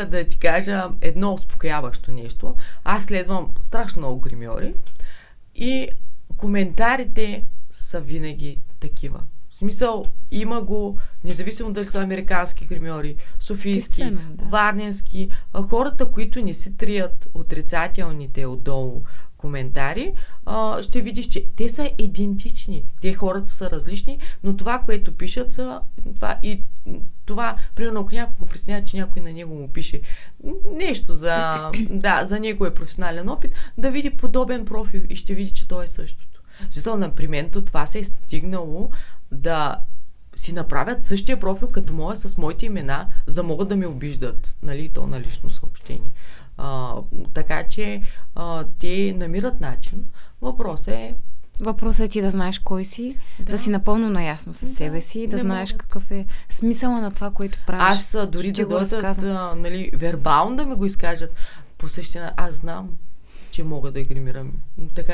Да ти кажа едно успокояващо нещо. Аз следвам страшно много гримьори и коментарите са винаги такива. В смисъл, има го, независимо дали са американски гримьори, софийски, варненски, хората, които не си трият отрицателните отдолу коментари, ще видиш, че те са идентични. Те хората са различни, но това, което пишат са това, примерно, ако някой го преснява, че някой на него му пише нещо за неговия професионален опит, да види подобен профил и ще види, че то е същото. Защото, например, това се е стигнало да си направят същия профил като моя с моите имена, за да могат да ме обиждат, нали, то на лично съобщение. Така че те намират начин. Въпросът е ти да знаеш кой си, да си напълно наясно със себе си, да знаеш какъв е смисъла на това, което правиш. Аз дори да дойдат, нали, вербално да ми го изкажат по същия, аз знам, че мога да гримирам. Така